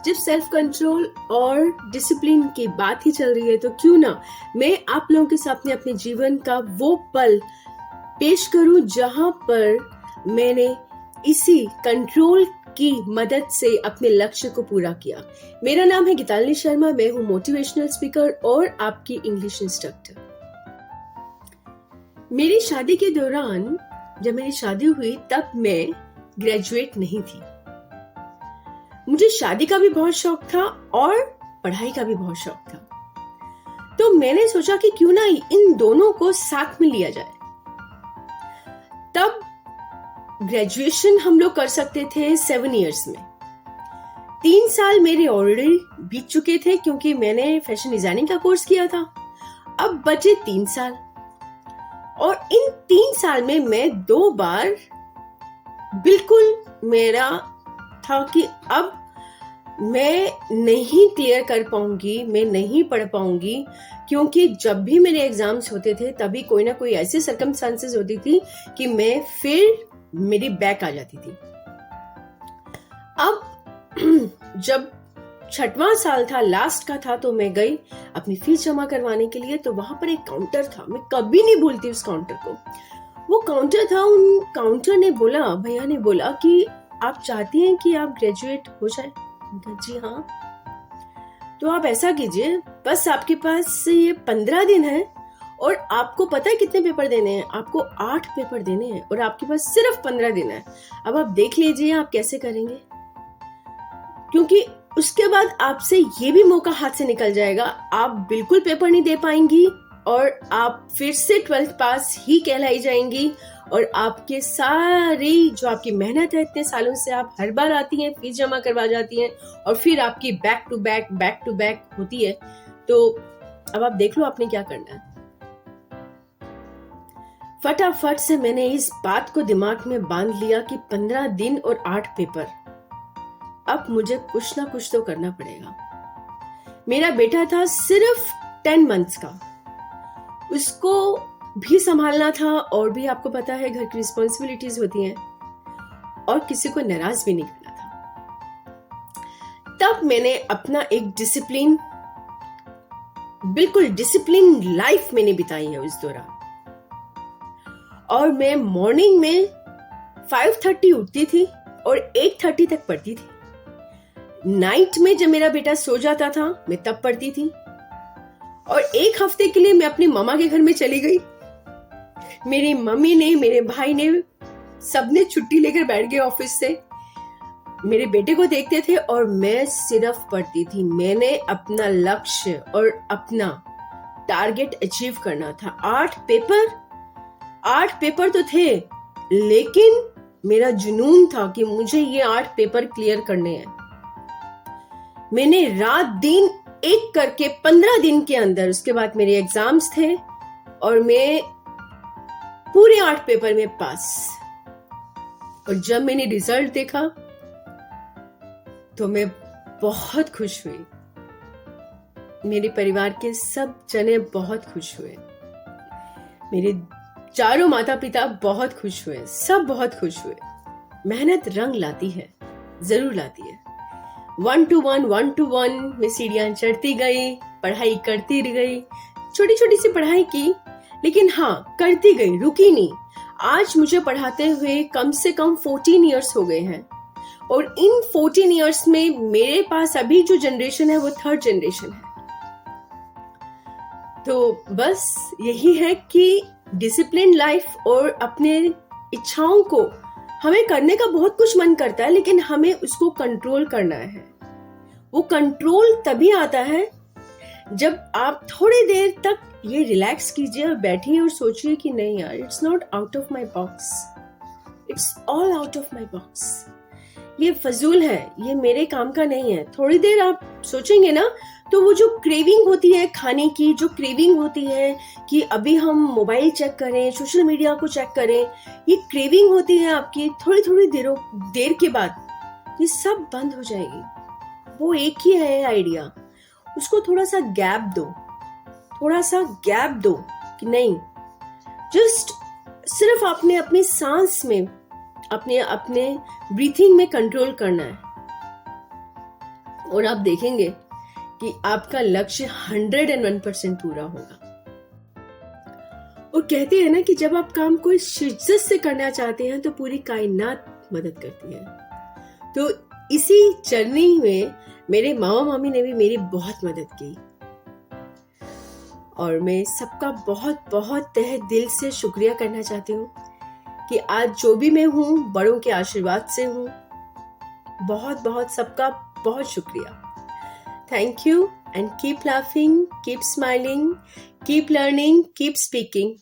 जब self control और discipline की बात ही चल रही है तो क्यों ना मैं आप लोगों के सामने अपने जीवन का वो पल पेश करूं जहां पर मैंने इसी कंट्रोल की मदद से अपने लक्ष्य को पूरा किया। मेरा नाम है गीतालिनी शर्मा, मैं हूं मोटिवेशनल स्पीकर और आपकी इंग्लिश इंस्ट्रक्टर। मेरी शादी के दौरान जब मेरी शादी हुई तब मैं ग्रेजुएट नहीं थी। मुझे शादी का भी बहुत शौक था और पढ़ाई का भी बहुत शौक था, तो मैंने सोचा कि क्यों ना इन दोनों को साथ में लिया जाए। तब ग्रेजुएशन हम लोग कर सकते थे 7 इयर्स में। 3 साल मेरे ऑलरेडी बीत चुके थे क्योंकि मैंने फैशन डिजाइनिंग का कोर्स किया था। अब बचे 3 साल और इन 3 साल में मैं 2 बार बिल्कुल मेरा था कि अब मैं नहीं क्लियर कर पाऊंगी, मैं नहीं पढ़ पाऊंगी, क्योंकि जब भी मेरे एग्जाम्स होते थे तभी कोई ना कोई ऐसी सर्कमस्टांसेस होती थी कि मैं फिर मेरी बैक आ जाती थी। अब जब 6वां साल था, लास्ट का था, तो मैं गई अपनी फीस जमा करवाने के लिए। तो वहां पर एक काउंटर था, मैं कभी नहीं भूलती उस काउंटर को। वो काउंटर था, उन काउंटर ने बोला, भैया ने बोला कि आप चाहती हैं कि आप ग्रेजुएट हो जाए? जी हाँ। तो आप ऐसा कीजिए, बस आपके पास ये 15 दिन है और आपको पता है कितने पेपर देने हैं? आपको 8 पेपर देने हैं और आपके पास सिर्फ 15 दिन है। अब आप देख लीजिए आप कैसे करेंगे, क्योंकि उसके बाद आपसे ये भी मौका हाथ से निकल जाएगा, आप बिल्कुल पेपर नहीं दे पाएंगी और आप फिर से 12th पास ही कहलाई जाएंगी और आपके सारी जो आपकी मेहनत है इतने सालों से, आप हर बार आती हैं, फीस जमा करवा जाती हैं और फिर आपकी बैक टू बैक होती है। तो अब आप देख लो आपने क्या करना है। फटाफट से मैंने इस बात को दिमाग में बांध लिया कि 15 दिन और 8 पेपर, अब मुझे कुछ ना कुछ तो करना पड़ेगा। मेरा बेटा था सिर्फ 10 मंथ्स का, उसको भी संभालना था और भी आपको पता है घर की रिस्पॉन्सिबिलिटीज होती हैं और किसी को नाराज भी नहीं करना था। तब मैंने अपना एक बिल्कुल डिसिप्लिन लाइफ मैंने बिताई है उस दौरान। और मैं मॉर्निंग में 5:30 उठती थी और 8:30 तक पढ़ती थी। नाइट में जब मेरा बेटा सो जाता था मैं तब पढ़ती थी। और 1 हफ्ते के लिए मैं अपनी मामा के घर में चली गई। मेरी मम्मी ने, मेरे भाई ने, सबने छुट्टी लेकर बैठ गए ऑफिस से। मेरे बेटे को देखते थे और मैं सिर्फ पढ़ती थी। मैंने अपना लक्ष्य और अपना टारगेट अचीव करना था। 8 पेपर तो थे, लेकिन मेरा जुनून था कि मुझे ये 8 पेपर क्लियर करने हैं। मैंने रात दिन एक करके 15 दिन के अंदर, उसके बाद मेरे एग्जाम्स थे और मैं पूरे 8 पेपर में पास। और जब मैंने रिजल्ट देखा तो मैं बहुत खुश हुई। मेरे परिवार के सब जने बहुत खुश हुए, मेरे चारों माता पिता बहुत खुश हुए, सब बहुत खुश हुए। मेहनत रंग लाती है, जरूर लाती है। 1 to 1 में सीढ़ियां चढ़ती गई, पढ़ाई करती गई, छोटी छोटी सी पढ़ाई की, लेकिन हाँ करती गई, रुकी नहीं। आज मुझे पढ़ाते हुए कम से कम 14 इयर्स हो गए हैं और इन 14 इयर्स में मेरे पास अभी जो जनरेशन है वो 3rd जनरेशन है। तो बस यही है कि डिसिप्लिन लाइफ और अपने इच्छाओं को हमें करने का बहुत कुछ मन करता है, लेकिन हमें उसको कंट्रोल करना है। वो कंट्रोल तभी आता है जब आप थोड़ी देर तक ये रिलैक्स कीजिए और बैठिए और सोचिए कि नहीं यार, it's not out of my box, it's all out of my box. ये फजूल है, ये मेरे काम का नहीं है। थोड़ी देर आप सोचेंगे ना तो वो जो क्रेविंग होती है खाने की, जो क्रेविंग होती है कि अभी हम मोबाइल चेक करें, सोशल मीडिया को चेक करें, ये क्रेविंग होती है आपकी, थोड़ी थोड़ी देर के बाद ये सब बंद हो जाएगी। वो एक ही है आइडिया, उसको थोड़ा सा गैप दो कि नहीं, जस्ट सिर्फ आपने अपनी सांस में, अपने ब्रीथिंग में कंट्रोल करना है। और आप देखेंगे कि आपका लक्ष्य 101% पूरा होगा। और कहते हैं ना कि जब आप काम कोई शिद्दत से करना चाहते हैं तो पूरी कायनात मदद करती है। तो इसी जर्नी में मेरे मामा मामी ने भी मेरी बहुत मदद की और मैं सबका बहुत बहुत तहे दिल से शुक्रिया करना चाहती हूँ कि आज जो भी मैं हूँ बड़ों के आशीर्वाद से हूँ। बहुत बहुत सबका बहुत शुक्रिया। Thank you and keep laughing, keep smiling, keep learning, keep speaking.